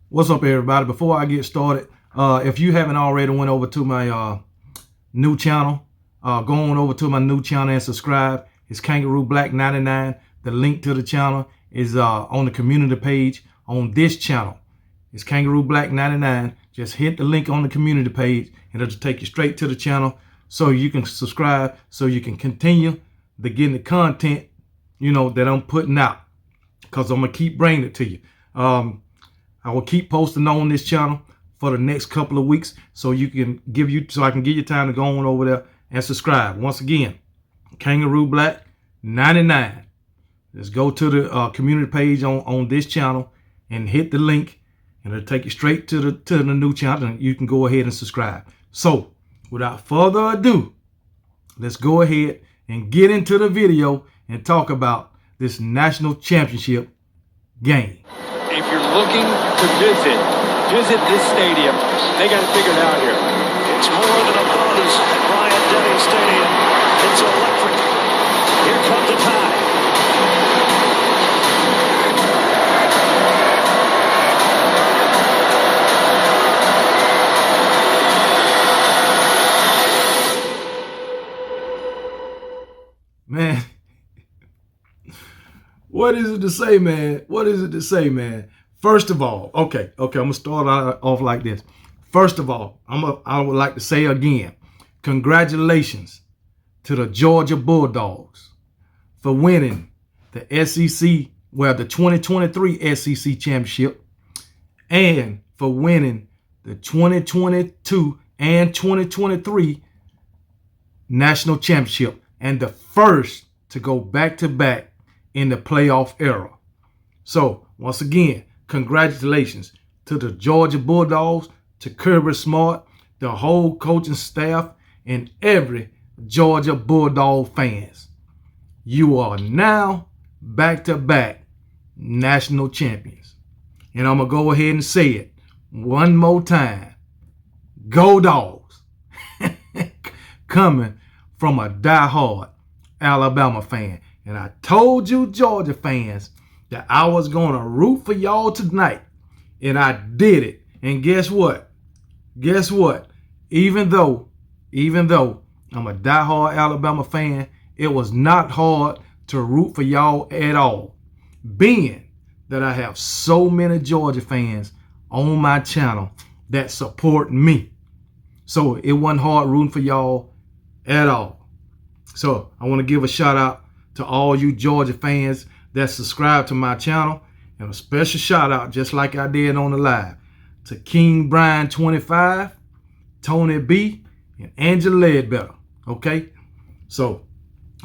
What's up, everybody? Before I get started, if you haven't already went over to my new channel, go on over to my new channel and subscribe. It's Kangaroo Black 99. The link to the channel is on the community page on this channel. It's Kangaroo Black 99. Just hit the link on the community page and it'll take you straight to the channel so you can subscribe, so you can continue to getting the content, that I'm putting out, because I'm going to keep bringing it to you. I will keep posting on this channel for the next couple of weeks so I can give you time to go on over there and subscribe. Once again, Kangaroo Black 99. Let's go to the community page on this channel and hit the link, and it'll take you straight to the new channel, and you can go ahead and subscribe. So without further ado, let's go ahead and get into the video and talk about this national championship game. If you're looking to visit this stadium, they got it figured out here. It's more than a buzz at Bryant-Denny Stadium. It's electric. Here comes the tie. Man, what is it to say, man? What is it to say, man? First of all, okay, I'm gonna start off like this. First of all, I would like to say again, congratulations to the Georgia Bulldogs for winning the SEC, the 2023 SEC championship, and for winning the 2022 and 2023 national championship, and the first to go back-to-back in the playoff era. So once again, congratulations to the Georgia Bulldogs, to Kirby Smart, the whole coaching staff, and every Georgia Bulldog fans. You are now back-to-back national champions. And I'm going to go ahead and say it one more time. Go Dogs. Coming from a diehard Alabama fan. And I told you Georgia fans that I was going to root for y'all tonight. And I did it. And guess what? Even though I'm a diehard Alabama fan, it was not hard to root for y'all at all, being that I have so many Georgia fans on my channel that support me. So it wasn't hard rooting for y'all at all. So I want to give a shout out to all you Georgia fans that subscribe to my channel, and a special shout out, just like I did on the live, to King Brian 25, Tony B, and Angela Ledbetter. Okay, so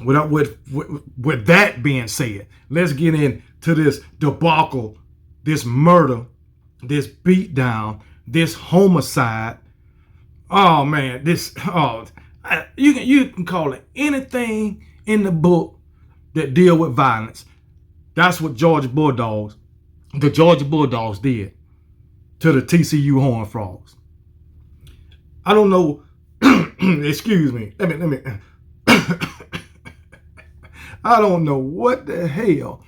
with that being said, let's get into this debacle, this murder, this beatdown, this homicide. Oh man, you can call it anything in the book that deal with violence. That's what the Georgia Bulldogs did to the TCU Horned Frogs. I don't know. Excuse me. Let me. I don't know what the hell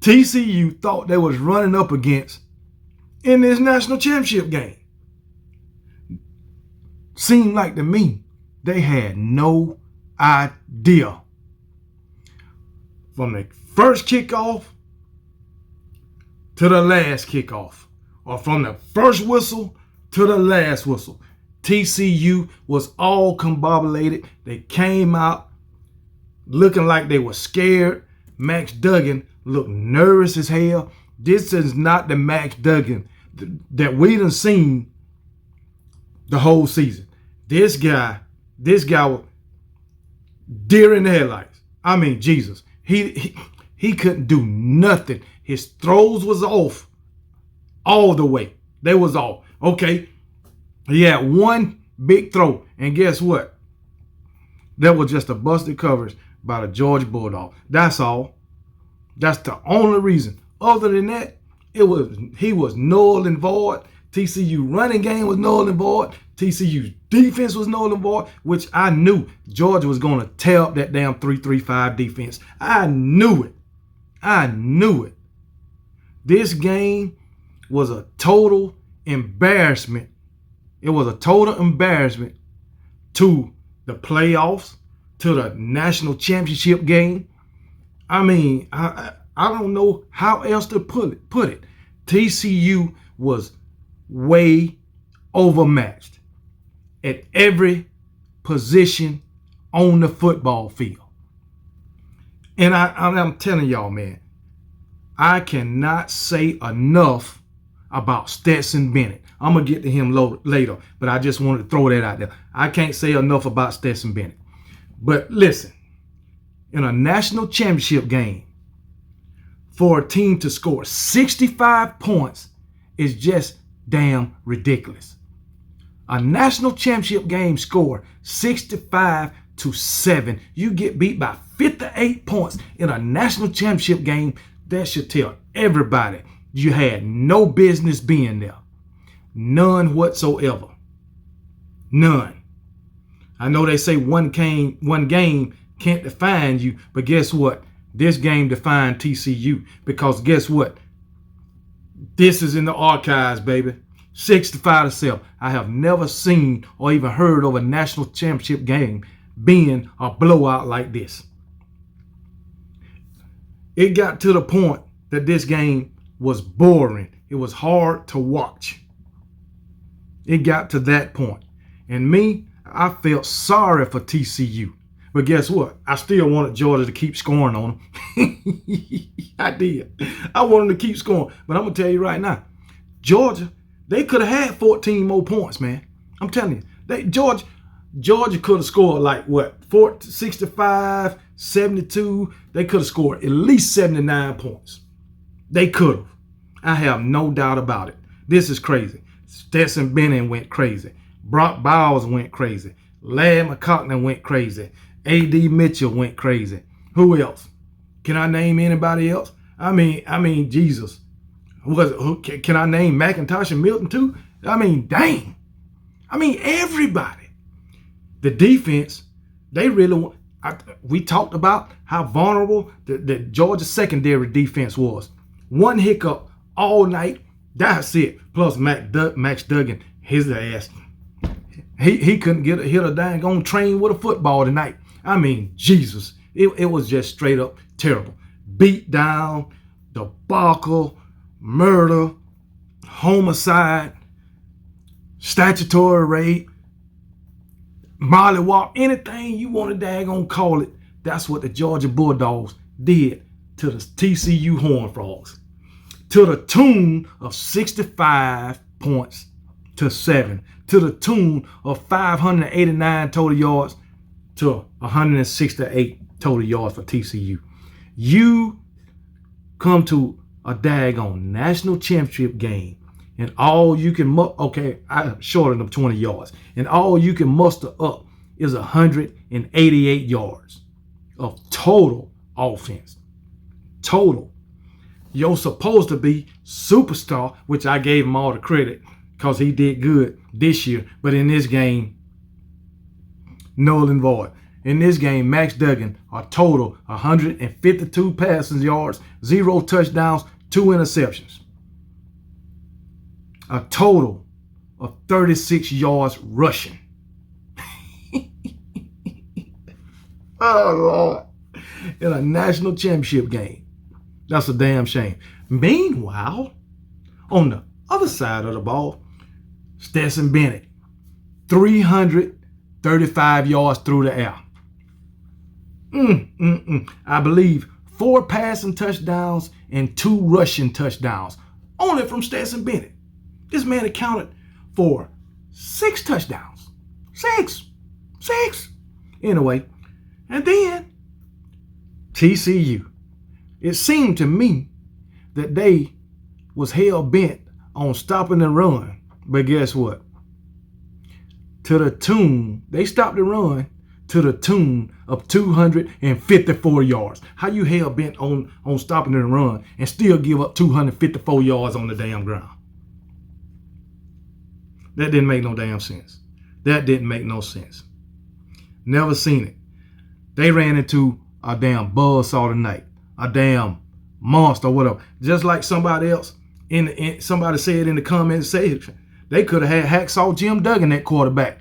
TCU thought they was running up against in this national championship game. Seemed like to me they had no idea. From the first kickoff to the last kickoff, or from the first whistle to the last whistle, TCU was all combobulated. They came out looking like they were scared. Max Duggan looked nervous as hell. This is not the Max Duggan that we done seen the whole season. This guy was deer in the headlights. I mean, Jesus. He couldn't do nothing. His throws was off all the way. They was off. Okay. He had one big throw, and guess what? That was just a busted coverage by the Georgia Bulldog. That's all. That's the only reason. Other than that, he was null and void. TCU running game was null and void. TCU's defense was null and void, which I knew Georgia was going to tear up that damn 3-3-5 defense. I knew it. This game was a total embarrassment. It was a total embarrassment to the playoffs, to the national championship game. I mean, I don't know how else to put it. TCU was way overmatched at every position on the football field. And I'm telling y'all, man, I cannot say enough about Stetson Bennett. I'm going to get to him later, but I just wanted to throw that out there. I can't say enough about Stetson Bennett. But listen, in a national championship game, for a team to score 65 points is just damn ridiculous. A national championship game score 65-7. You get beat by 58 points in a national championship game. That should tell everybody you had no business being there. None whatsoever. None. I know they say one game can't define you, but guess what? This game defined TCU, because guess what? This is in the archives, baby. 65-7. I have never seen or even heard of a national championship game being a blowout like this. It got to the point that this game was boring. It was hard to watch. It got to that point. And me, I felt sorry for TCU. But guess what? I still wanted Georgia to keep scoring on them. I did. I wanted them to keep scoring. But I'm going to tell you right now, Georgia, they could have had 14 more points, man. I'm telling you. Georgia could have scored like what? 65, 72. They could have scored at least 79 points. They could have. I have no doubt about it. This is crazy. Stetson Bennett went crazy. Brock Bowers went crazy. Larry McConkey went crazy. A.D. Mitchell went crazy. Who else? Can I name anybody else? I mean, Jesus. Can I name McIntosh and Milton too? I mean, dang. I mean, everybody. The defense, they really we talked about how vulnerable the Georgia secondary defense was. One hiccup all night, that's it. Plus Max Duggan, his ass. He couldn't hit a dang on train with a football tonight. I mean, Jesus. It was just straight up terrible. Beat down, debacle, murder, homicide, statutory rape, mollywop, anything you want to daggone call it. That's what the Georgia Bulldogs did to the TCU Horned Frogs. To the tune of 65 points to 7. To the tune of 589 total yards to 168 total yards for TCU. You come to a daggone national championship game and all you can, I shortened up 20 yards, and all you can muster up is 188 yards of total offense. Total. You're supposed to be superstar, which I gave him all the credit because he did good this year. But in this game, null and void. In this game, Max Duggan, a total 152 passing yards, 0 touchdowns, 2 interceptions. A total of 36 yards rushing. Oh, Lord. In a national championship game. That's a damn shame. Meanwhile, on the other side of the ball, Stetson Bennett, 335 yards through the air. I believe 4 passing touchdowns and 2 rushing touchdowns. Only from Stetson Bennett. This man accounted for 6 touchdowns. 6. Anyway, and then TCU. It seemed to me that they was hell-bent on stopping the run. But guess what? They stopped the run to the tune of 254 yards. How you hell-bent on stopping the run and still give up 254 yards on the damn ground? That didn't make no damn sense. That didn't make no sense. Never seen it. They ran into a damn buzzsaw tonight. A damn monster or whatever. Just like somebody else Somebody said in the comments section, they could have had Hacksaw Jim Duggan at quarterback.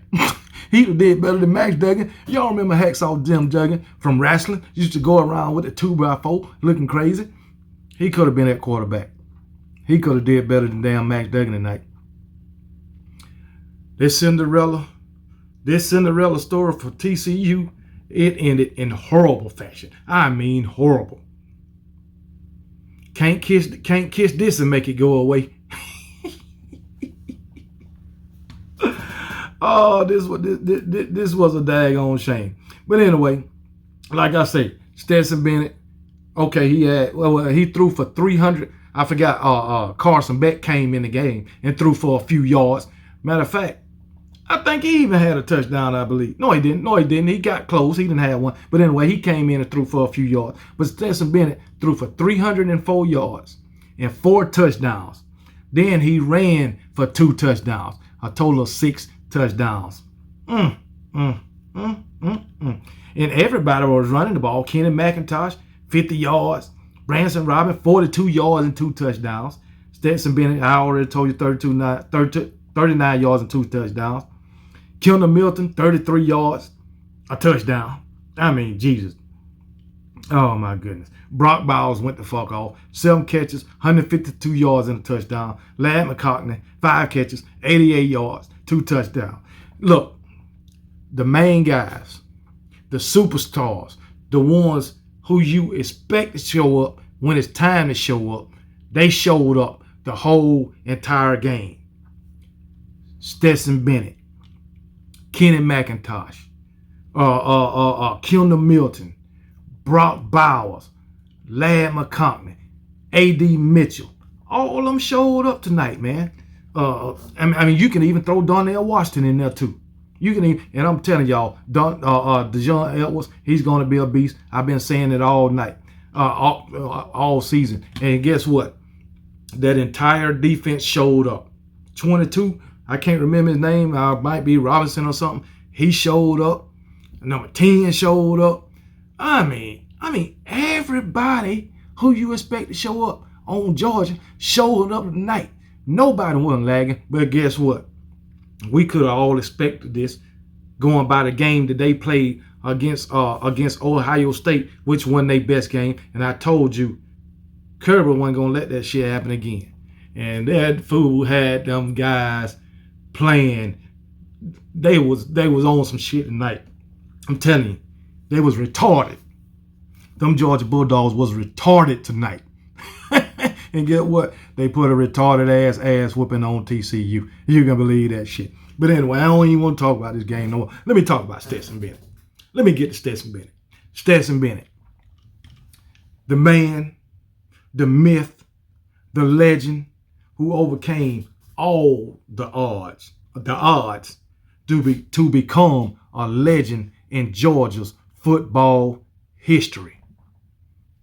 He did better than Max Duggan. Y'all remember Hacksaw Jim Duggan from wrestling? Used to go around with a 2x4 looking crazy. He could have been at quarterback. He could have did better than damn Max Duggan tonight. This Cinderella story for TCU, it ended in horrible fashion. I mean horrible. Can't kiss this and make it go away. Oh, this was a daggone shame. But anyway, like I say, Stetson Bennett, okay, he threw for 300. I forgot Carson Beck came in the game and threw for a few yards. Matter of fact, I think he even had a touchdown, I believe. No, he didn't. He got close. He didn't have one. But anyway, he came in and threw for a few yards. But Stetson Bennett threw for 304 yards and 4 touchdowns. Then he ran for 2 touchdowns, a total of 6 touchdowns. And everybody was running the ball. Kenny McIntosh, 50 yards. Branson Robin, 42 yards and 2 touchdowns. Stetson Bennett, I already told you, 39 yards and 2 touchdowns. Kendall Milton, 33 yards, a touchdown. I mean, Jesus. Oh, my goodness. Brock Bowers went the fuck off. 7 catches, 152 yards and a touchdown. Ladd McConkey, 5 catches, 88 yards, 2 touchdowns. Look, the main guys, the superstars, the ones who you expect to show up when it's time to show up, they showed up the whole entire game. Stetson Bennett, Kenny McIntosh, Kendall Milton, Brock Bowers, Ladd McConkey, A.D. Mitchell. All of them showed up tonight, man. I mean, you can even throw Donnell Washington in there too. You can even, and I'm telling y'all, DeJon Edwards, he's going to be a beast. I've been saying it all night, all season. And guess what? That entire defense showed up. 22. I can't remember his name. Might be Robinson or something. He showed up. Number 10 showed up. I mean, everybody who you expect to show up on Georgia showed up tonight. Nobody wasn't lagging. But guess what? We could have all expected this going by the game that they played against Ohio State, which won their best game. And I told you, Kirby wasn't going to let that shit happen again. And that fool had them guys playing. They was on some shit tonight. I'm telling you, they was retarded. Them Georgia Bulldogs was retarded tonight. And get what? They put a retarded ass whooping on TCU. You can believe that shit. But anyway, I don't even want to talk about this game no more. Let me talk about Stetson Bennett. Let me get to Stetson Bennett. Stetson Bennett, the man, the myth, the legend who overcame all the odds to become a legend in Georgia's football history.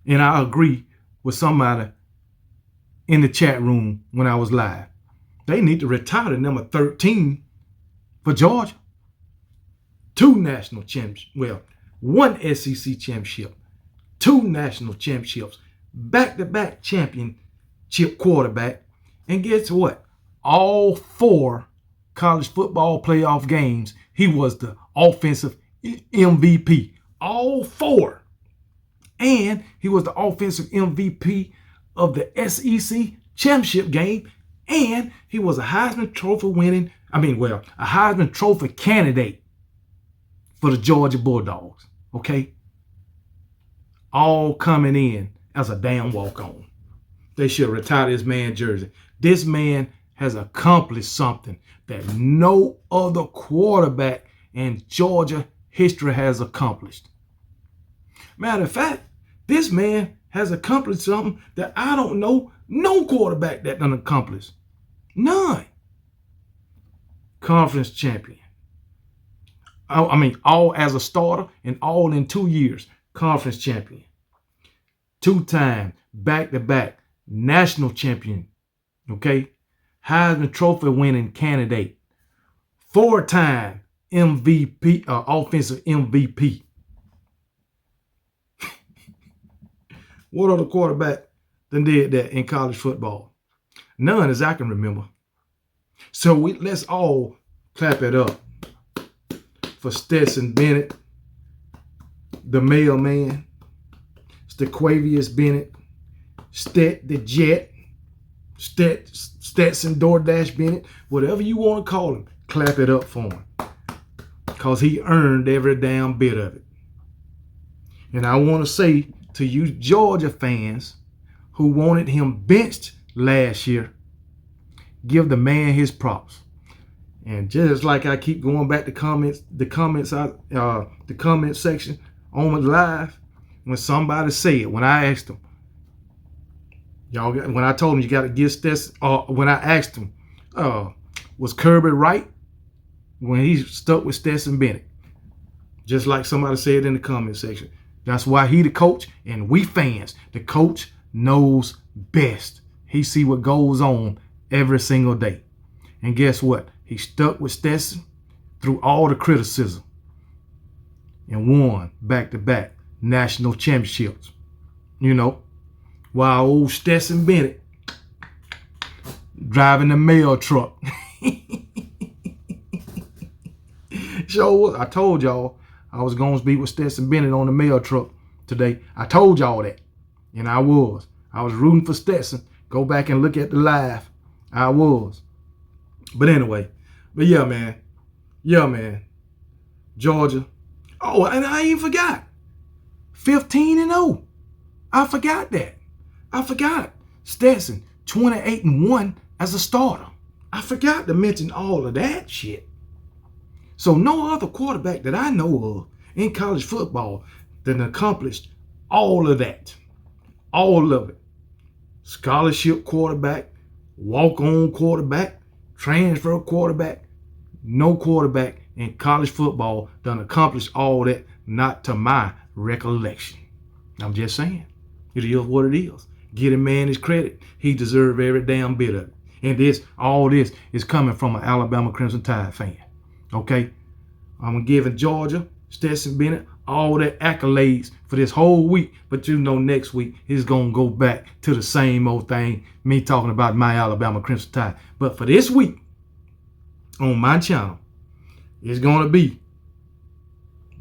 And I agree with somebody in the chat room when I was live. They need to retire the number 13 for Georgia. 2 national championships. Well, 1 SEC championship. 2 national championships. Back-to-back championship quarterback. And guess what? All 4 college football playoff games, he was the offensive MVP. All 4. And he was the offensive MVP of the SEC championship game, and he was a Heisman Trophy candidate for the Georgia Bulldogs. Okay, all coming in as a damn walk-on. They should retire this man's jersey. This man has accomplished something that no other quarterback in Georgia history has accomplished. Matter of fact, this man has accomplished something that I don't know no quarterback that done accomplished. None. Conference champion. All as a starter and all in 2 years. Conference champion. 2-time, back-to-back national champion. Okay? Heisman Trophy winning candidate. 4-time MVP, offensive MVP. What other quarterback done did that in college football? None as I can remember. So let's all clap it up for Stetson Bennett, the mailman, Stequavius Bennett, Stet the Jet, Stetson DoorDash Bennett, whatever you want to call him, clap it up for him. Because he earned every damn bit of it. And I want to say to you Georgia fans who wanted him benched last year, give the man his props. And just like I keep going back to the comment section on the live, when somebody said, when I asked them, when I told him you got to give Stetson, when I asked him, was Kirby right when he stuck with Stetson Bennett? Just like somebody said in the comment section. That's why he the coach and we fans. The coach knows best. He see what goes on every single day. And guess what? He stuck with Stetson through all the criticism and won back-to-back national championships. You know, while old Stetson Bennett driving the mail truck. So I told y'all I was going to be with Stetson Bennett on the mail truck today. I told y'all that. And I was rooting for Stetson. Go back and look at the live. I was. But anyway, yeah, man. Georgia. Oh, and I even forgot. 15-0. I forgot that. I forgot. Stetson, 28-1 as a starter. I forgot to mention all of that shit. So no other quarterback that I know of in college football that accomplished all of that. All of it. Scholarship quarterback, walk-on quarterback, transfer quarterback. No quarterback in college football done accomplished all that, not to my recollection. I'm just saying. It is what it is. Get a man his credit. He deserves every damn bit of it. And all this is coming from an Alabama Crimson Tide fan. Okay? I'm giving Georgia, Stetson Bennett, all the accolades for this whole week. But you know next week it's going to go back to the same old thing. Me talking about my Alabama Crimson Tide. But for this week, on my channel, it's going to be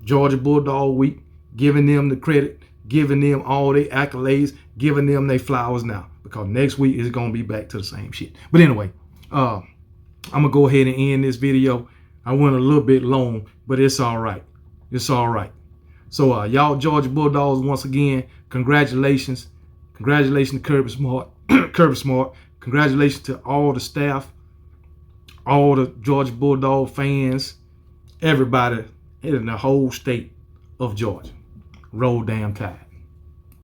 Georgia Bulldog week. Giving them the credit. Giving them all their accolades. Giving them their flowers now. Because next week it's going to be back to the same shit. But anyway, I'm going to go ahead and end this video. I went a little bit long, but it's all right. It's all right. So y'all Georgia Bulldogs, once again, congratulations. Congratulations to Kirby Smart. Kirby Smart. Congratulations to all the staff, all the Georgia Bulldog fans, everybody in the whole state of Georgia. Roll damn Tide.